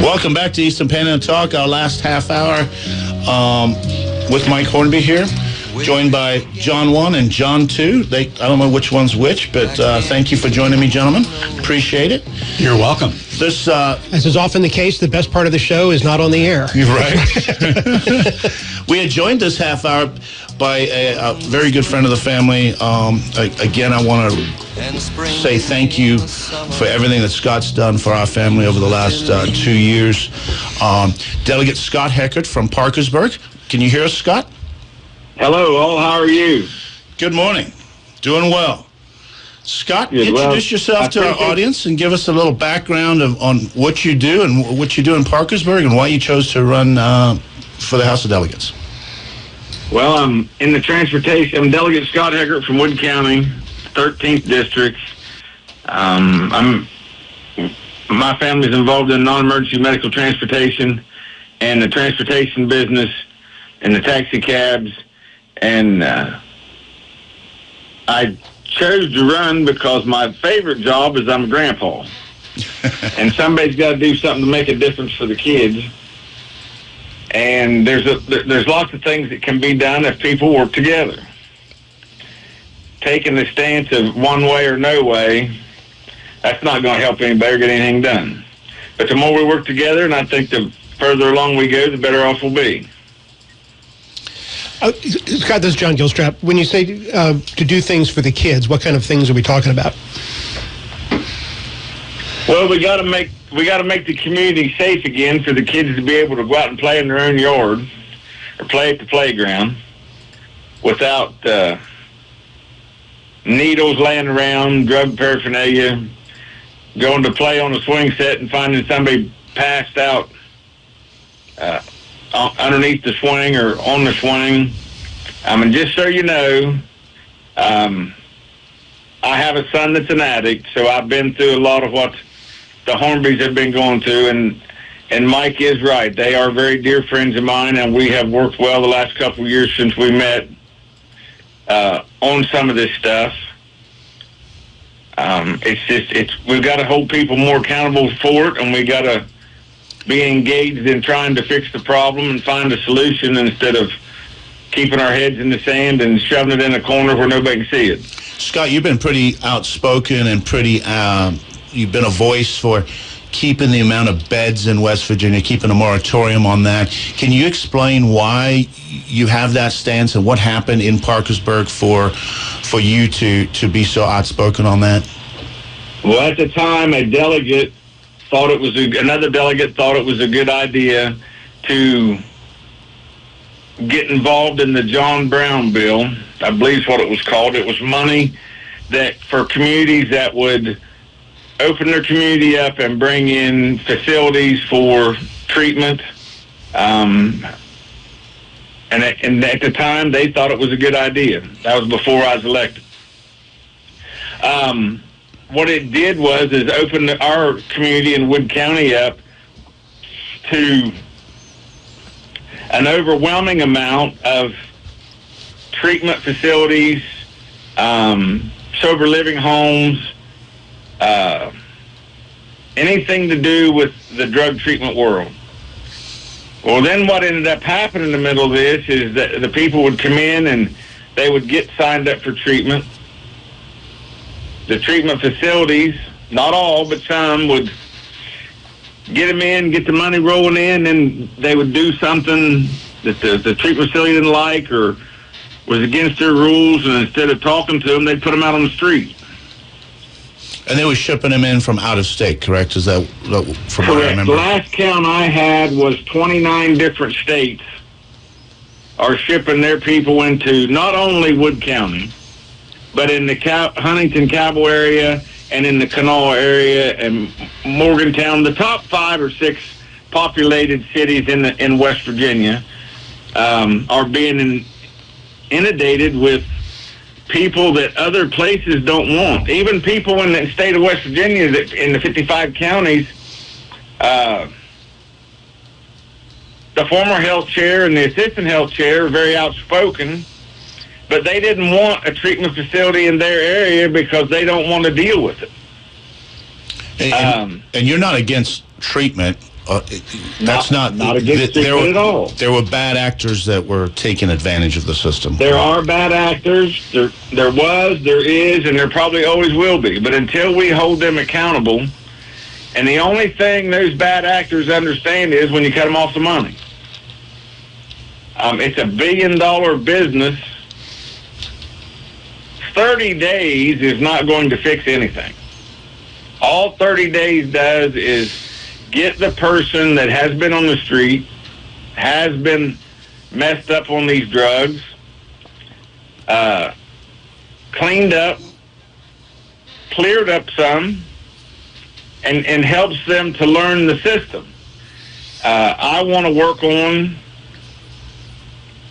Welcome back to Eastern Panhandle Talk, our last half hour with Mike Hornby here, joined by John 1 and John 2. I don't know which one's which, but thank you for joining me, gentlemen. Appreciate it. You're welcome. As is often the case, the best part of the show is not on the air. You're right. We are joined this half hour by a very good friend of the family. Again, I want to say thank you for everything that Scott's done for our family over the last 2 years. Delegate Scott Heckert from Parkersburg. Can you hear us, Scott? Hello, all. How are you? Good morning. Doing well. Scott, Good. Introduce yourself to our audience and give us a little background on what you do and what you do in Parkersburg and why you chose to run for the House of Delegates. Well, I'm in the transportation. I'm Delegate Scott Heckert from Wood County, 13th District. My family's involved in non-emergency medical transportation and the transportation business and the taxi cabs. And I chose to run because my favorite job is I'm a grandpa. And somebody's got to do something to make a difference for the kids. And there's lots of things that can be done if people work together. Taking the stance of one way or no way, that's not going to help anybody or get anything done. But the more we work together, and I think the further along we go, the better off we'll be. Scott, this is John Gilstrap. When you say to do things for the kids, what kind of things are we talking about? Well, we got to make the community safe again for the kids to be able to go out and play in their own yard or play at the playground without needles laying around, drug paraphernalia, going to play on a swing set and finding somebody passed out underneath the swing or on the swing. Just so you know, I have a son that's an addict, so I've been through a lot of what the Hornbys have been going through, and Mike is right. They are very dear friends of mine, and we have worked well the last couple of years since we met on some of this stuff. We've got to hold people more accountable for it, and we got to be engaged in trying to fix the problem and find a solution instead of keeping our heads in the sand and shoving it in a corner where nobody can see it. Scott, you've been pretty outspoken and you've been a voice for keeping the amount of beds in West Virginia, keeping a moratorium on that. Can you explain why you have that stance and what happened in Parkersburg for you to be so outspoken on that? Well, at the time, another delegate thought it was a good idea to get involved in the John Brown bill. I believe is what it was called. It was money that for communities that would open their community up and bring in facilities for treatment. And at the time, they thought it was a good idea. That was before I was elected. What it did was open our community in Wood County up to an overwhelming amount of treatment facilities, sober living homes, anything to do with the drug treatment world. Well, then what ended up happening in the middle of this is that the people would come in and they would get signed up for treatment. The treatment facilities, not all, but some, would get them in, get the money rolling in, and they would do something that the treatment facility didn't like or was against their rules, and instead of talking to them, they'd put them out on the street. And they were shipping them in from out of state, correct? Is that from what I remember? The last count I had was 29 different states are shipping their people into not only Wood County, but in the Huntington Cabo area and in the Kanawha area and Morgantown, the top 5 or 6 populated cities in West Virginia are being inundated with people that other places don't want. Even people in the state of West Virginia, that in the 55 counties, the former health chair and the assistant health chair are very outspoken, but they didn't want a treatment facility in their area because they don't want to deal with it. And you're not against treatment That's not against treatment at all. There were bad actors that were taking advantage of the system. There are bad actors. There was, there is, and there probably always will be. But until we hold them accountable, and the only thing those bad actors understand is when you cut them off the money. It's a $1 billion business. 30 days is not going to fix anything. All 30 days does is get the person that has been on the street, has been messed up on these drugs, cleaned up, cleared up some, and helps them to learn the system. I want to work on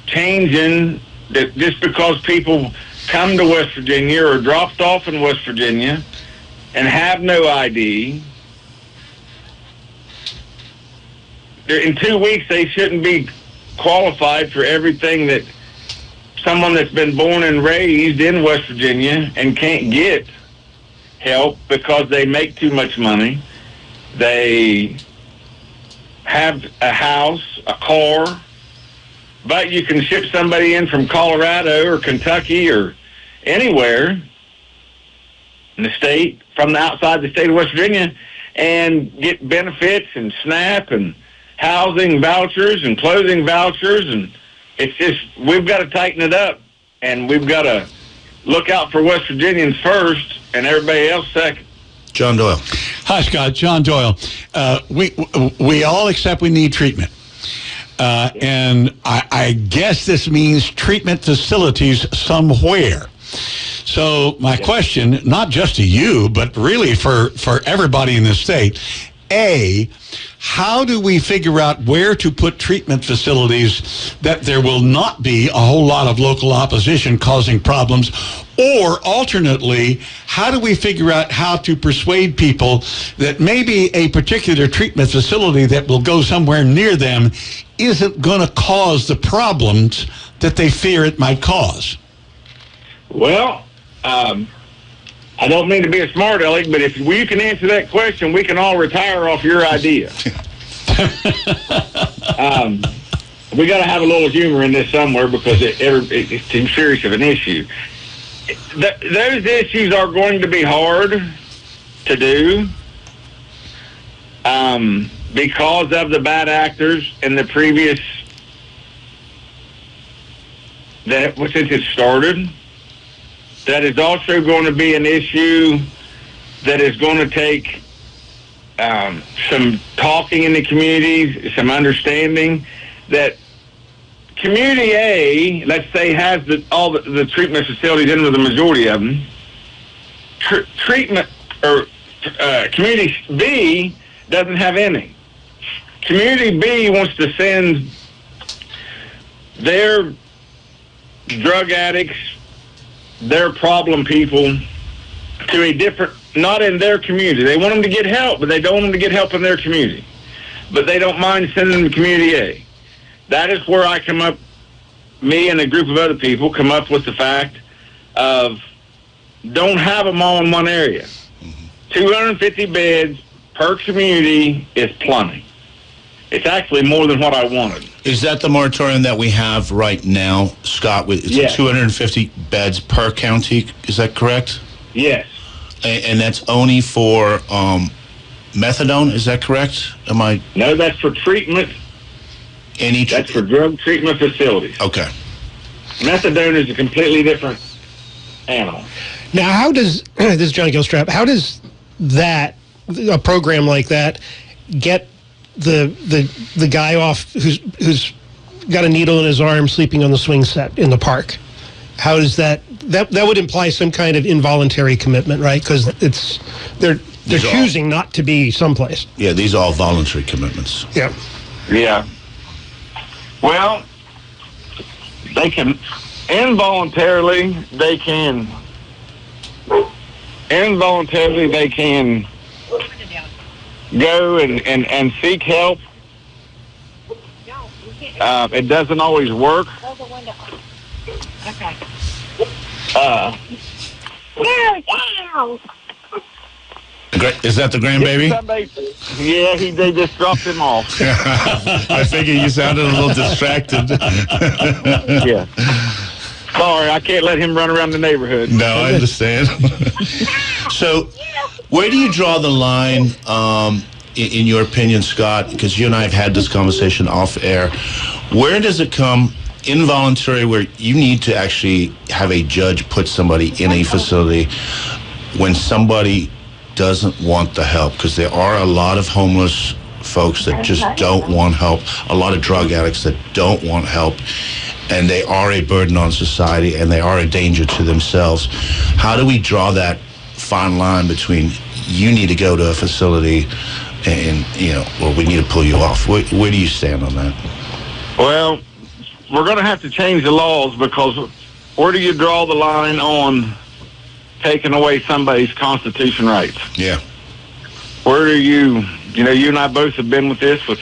changing that. Just because people come to West Virginia or dropped off in West Virginia and have no ID, in 2 weeks they shouldn't be qualified for everything that someone that's been born and raised in West Virginia and can't get help because they make too much money. They have a house, a car, but you can ship somebody in from Colorado or Kentucky or anywhere in the state, from the outside the state of West Virginia, and get benefits and SNAP and housing vouchers and clothing vouchers. And it's just, we've got to tighten it up, and we've got to look out for West Virginians first and everybody else second. John Doyle. Hi, Scott. John Doyle. We all accept we need treatment. And I guess this means treatment facilities somewhere. So my question, not just to you, but really for everybody in the state, A, how do we figure out where to put treatment facilities that there will not be a whole lot of local opposition causing problems? Or alternately, how do we figure out how to persuade people that maybe a particular treatment facility that will go somewhere near them isn't going to cause the problems that they fear it might cause? Well, I don't mean to be a smart aleck, but if you can answer that question, we can all retire off your idea. We got to have a little humor in this somewhere because it's too serious of an issue. Those issues are going to be hard to do because of the bad actors and the previous, since it started. That is also going to be an issue that is going to take some talking in the communities, some understanding that Community A, let's say, has all the treatment facilities in with the majority of them. Community B doesn't have any. Community B wants to send their drug addicts, their problem people, to a different, not in their community. They want them to get help, but they don't want them to get help in their community. But they don't mind sending them to Community A. That is where I come up, me and a group of other people come up with the fact of don't have them all in one area. 250 beds per community is plenty. It's actually more than what I wanted. Is that the moratorium that we have right now, Scott? It's Yes. 250 beds per county. Is that correct? Yes. And that's only for methadone. Is that correct? No, that's for treatment. That's for drug treatment facilities. Okay. Methadone is a completely different animal. Now, how does this is John Gilstrap? How does a program like that get the guy off who's got a needle in his arm sleeping on the swing set in the park? How does that would imply some kind of involuntary commitment, right? Because they're choosing not to be someplace. Yeah, these are all voluntary commitments. Yeah. Yeah. Well, they can involuntarily go and seek help. It doesn't always work. Is that the grandbaby? Yeah, they just dropped him off. I figure you sounded a little distracted. Yeah. Sorry, I can't let him run around the neighborhood. No, I understand. So, where do you draw the line, in your opinion, Scott? Because you and I have had this conversation off air. Where does it come involuntary, where you need to actually have a judge put somebody in a facility when somebody doesn't want the help? Because there are a lot of homeless folks that just don't want help, a lot of drug addicts that don't want help, and they are a burden on society, and they are a danger to themselves. How do we draw that fine line between you need to go to a facility and, or we need to pull you off? Where do you stand on that? Well, we're going to have to change the laws, because where do you draw the line on taking away somebody's constitution rights? Yeah. Where do you and I both have been with this, with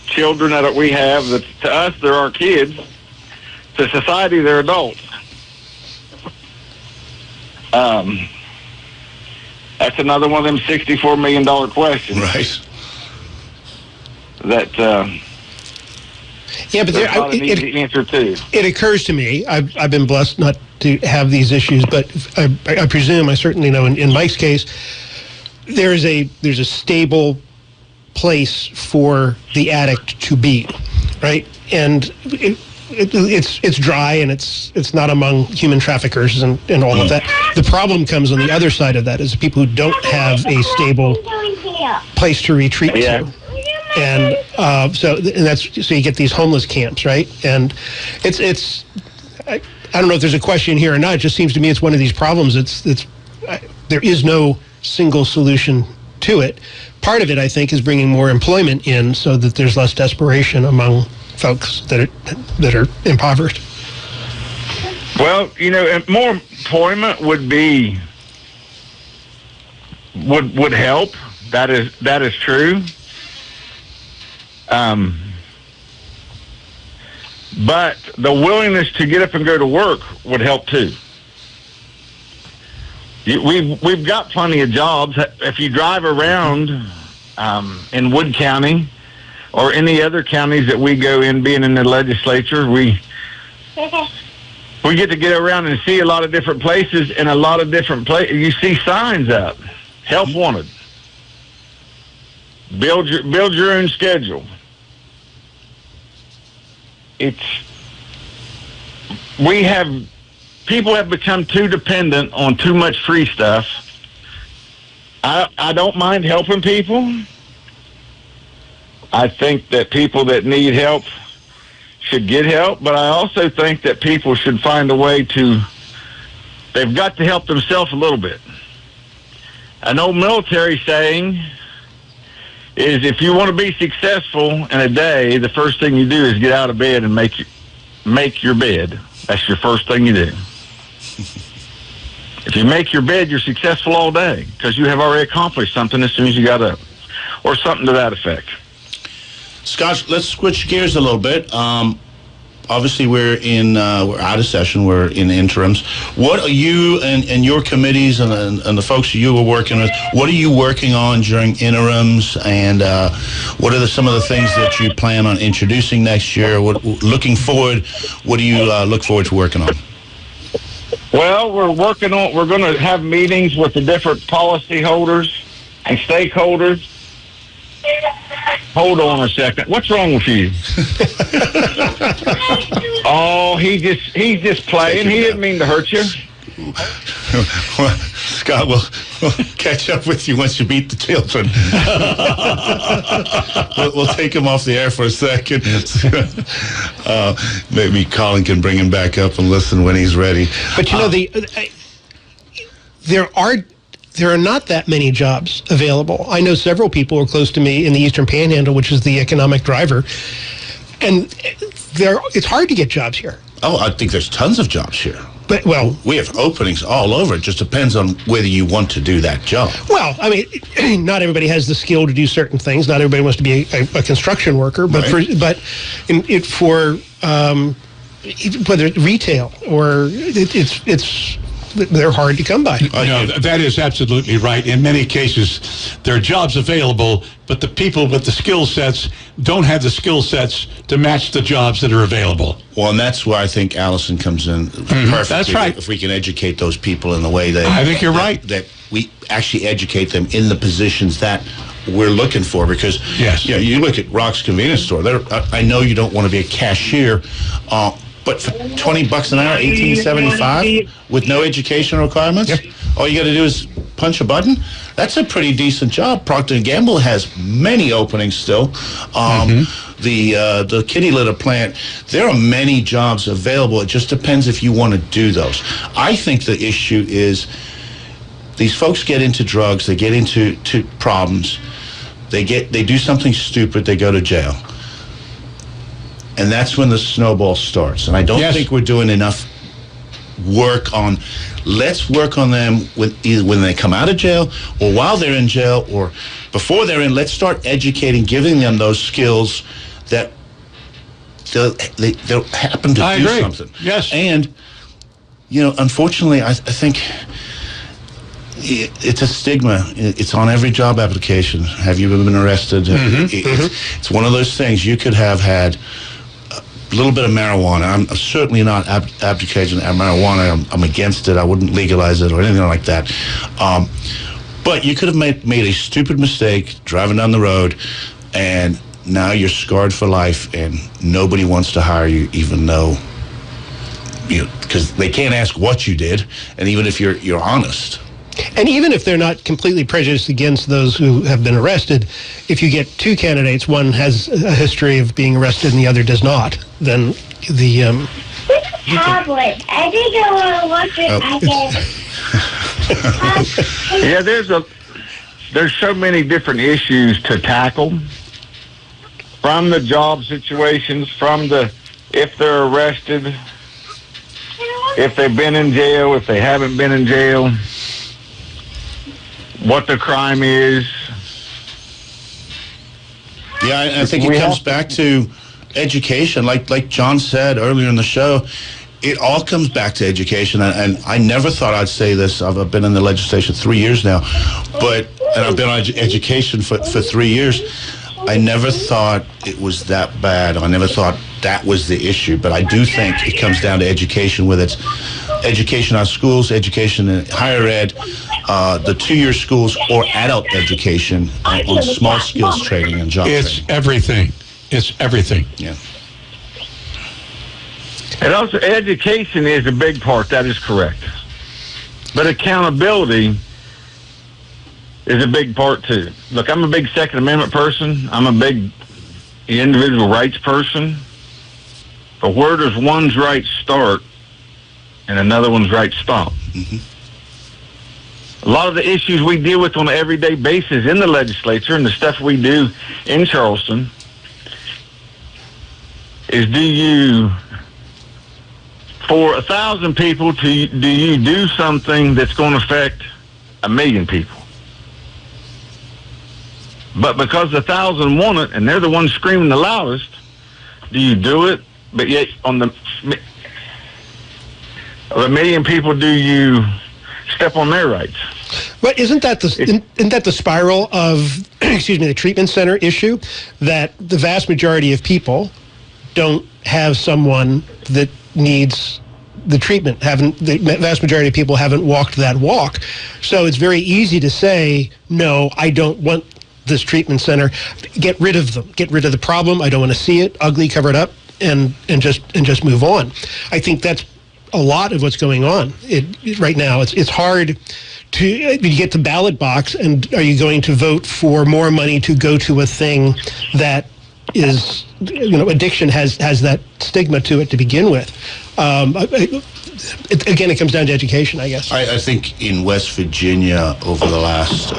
children that we have, that to us, they're our kids. To society, they're adults. That's another one of them $64 million questions. Right. That, yeah, but not an easy answer too. It occurs to me, I've been blessed not to have these issues, but I presume, I certainly know in Mike's case, there's a stable place for the addict to be, right? And it's dry, and it's not among human traffickers and all of that. The problem comes on the other side of that, is people who don't have a stable place to retreat to. And so you get these homeless camps, right? And I don't know if there's a question here or not. It just seems to me it's one of these problems. There is no single solution to it. Part of it, I think, is bringing more employment in so that there's less desperation among folks that are impoverished. Well, more employment would help. That is true. But the willingness to get up and go to work would help too. We've got plenty of jobs. If you drive around in Wood County or any other counties that we go in, being in the legislature, we get to get around and see a lot of different places, and a lot of different places. You see signs out, help wanted. Build your own schedule. People have become too dependent on too much free stuff. I don't mind helping people. I think that people that need help should get help, but I also think that people should find a way they've got to help themselves a little bit. An old military saying is, if you want to be successful in a day, the first thing you do is get out of bed and make your bed. That's your first thing you do. If you make your bed, you're successful all day, because you have already accomplished something as soon as you got up, or something to that effect. Scott, let's switch gears a little bit. Obviously, we're out of session. We're in interims. What are you and your committees and the folks you were working with, what are you working on during interims, and what are some of the things that you plan on introducing next year? Looking forward, what do you look forward to working on? Well, we're going to have meetings with the different policy holders and stakeholders. Hold on a second. What's wrong with you? Oh, he's just playing. He didn't mean to hurt you. Well, Scott, we'll catch up with you once you beat the children. We'll take him off the air for a second. Maybe Colin can bring him back up and listen when he's ready. But there are not that many jobs available. I know several people who are close to me in the Eastern Panhandle, which is the economic driver, and it's hard to get jobs here. Oh, I think there's tons of jobs here. But we have openings all over. It just depends on whether you want to do that job. Well, I mean, not everybody has the skill to do certain things. Not everybody wants to be a construction worker. But right. for whether it's retail or it's they're hard to come by. No, that is absolutely right. In many cases, there are jobs available, but the people with the skill sets don't have the skill sets to match the jobs that are available. Well, and that's where I think Allison comes in perfectly. That's right. If we can educate those people in the way that... I think you're right. That we actually educate them in the positions that we're looking for, because yes. You look at Rock's convenience store. I know you don't want to be a cashier, but for $20 an hour, $18.75 with no education requirements, yep. All you got to do is punch a button. That's a pretty decent job. Procter & Gamble has many openings still. The kitty litter plant, there are many jobs available. It just depends if you want to do those. I think the issue is these folks get into drugs, they get into problems, they do something stupid, they go to jail. And that's when the snowball starts. And I don't think we're doing enough work on, let's work on them either when they come out of jail or while they're in jail or before they're in. Let's start educating, giving them those skills that they'll happen to do something. Yes. And, unfortunately, I think it's a stigma. It's on every job application. Have you been arrested? It's one of those things. You could have had a little bit of marijuana. I'm certainly not advocating marijuana. I'm against it. I wouldn't legalize it or anything like that. But you could have made a stupid mistake driving down the road, and now you're scarred for life, and nobody wants to hire you, even though, because they can't ask what you did, and even if you're honest. And even if they're not completely prejudiced against those who have been arrested, if you get two candidates, one has a history of being arrested and the other does not, then the... tablet. I think I want to watch it again. Yeah, there's so many different issues to tackle, from the job situations, from the if they're arrested, if they've been in jail, if they haven't been in jail, what the crime is. Yeah, I think it comes back to education. Like John said earlier in the show, it all comes back to education. And I never thought I'd say this. I've been in the legislation 3 years now, and I've been on education for 3 years. I never thought it was that bad. I never thought that was the issue. But I do think it comes down to education, whether it's education on schools, education in higher ed, the 2-year schools, or adult education on small skills training and job training. It's everything. Yeah. And also, education is a big part. That is correct. But accountability is a big part, too. Look, I'm a big Second Amendment person. I'm a big individual rights person. But where does one's rights start and another one's rights stop? Mm-hmm. A lot of the issues we deal with on an everyday basis in the legislature and the stuff we do in Charleston is, for 1,000 people, do you do something that's going to affect 1 million people? But because 1,000 want it and they're the ones screaming the loudest, do you do it? But yet on the 1 million people, do you step on their rights? But isn't that the spiral of the treatment center issue, that the vast majority of people don't have someone that needs the treatment, the vast majority of people haven't walked that walk. So it's very easy to say, no, I don't want this treatment center. Get rid of them. Get rid of the problem. I don't want to see it. Ugly, cover it up, and just move on. I think that's a lot of what's going on right now. It's hard to you get the ballot box, and are you going to vote for more money to go to a thing that is, addiction has that stigma to it to begin with. It comes down to education, I guess. I think in West Virginia over the last,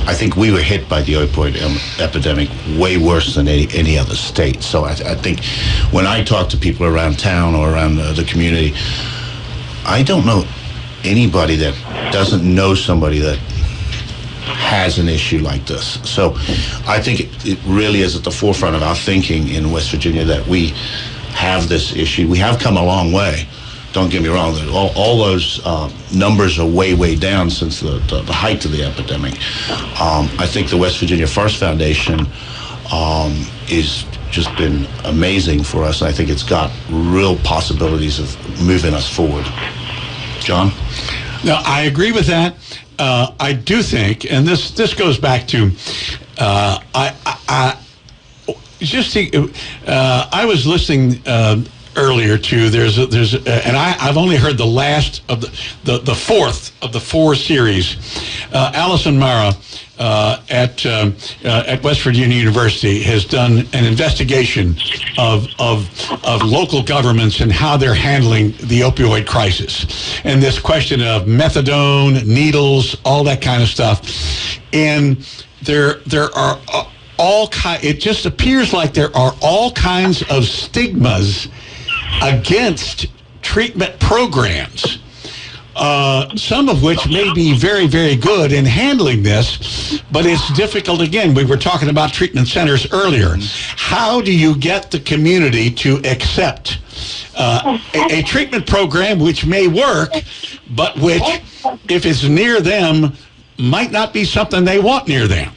I think we were hit by the opioid epidemic way worse than any other state. So I think when I talk to people around town or around the community, I don't know anybody that doesn't know somebody that has an issue like this. So I think it really is at the forefront of our thinking in West Virginia that we have this issue. We have come a long way, don't get me wrong, all those numbers are way down since the height of the epidemic. I think the West Virginia Forest Foundation is just been amazing for us. I think it's got real possibilities of moving us forward. John? No, I agree with that. I do think, and this goes back to, I was listening earlier to and I've only heard the last of the fourth of the 4 series. Allison Mara at West Virginia University has done an investigation of local governments and how they're handling the opioid crisis, and this question of methadone, needles, all that kind of stuff. And there are it just appears like there are all kinds of stigmas against treatment programs, some of which may be very, very good in handling this, but it's difficult. Again, we were talking about treatment centers earlier. How do you get the community to accept a treatment program which may work, but which, if it's near them, might not be something they want near them?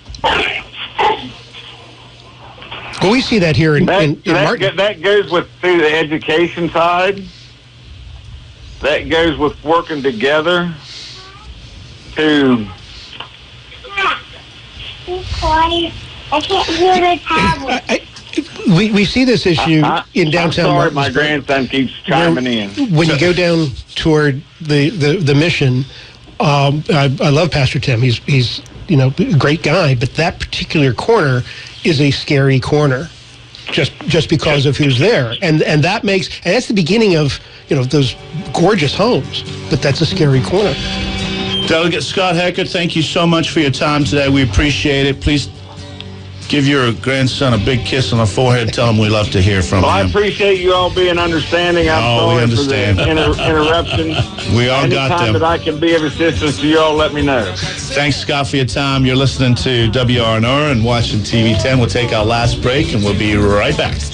Well, we see that here in Martin. That goes through the education side. That goes with working together to... Be quiet. I can't hear the tablet. We see this issue in downtown I'm sorry, Martinsburg. my grandson keeps chiming in. When you go down toward the mission, I love Pastor Tim. He's a great guy, but that particular corner is a scary corner, just because of who's there, and that's the beginning of those gorgeous homes, but that's a scary corner. Delegate Scott Heckert, thank you so much for your time today. We appreciate it. Please give your grandson a big kiss on the forehead. Tell him we love to hear from him. I appreciate you all being understanding. I'm sorry we understand. for the interruption. We all got them. Anytime that I can be of assistance to you all, let me know. Thanks, Scott, for your time. You're listening to WRNR and watching TV 10. We'll take our last break, and we'll be right back.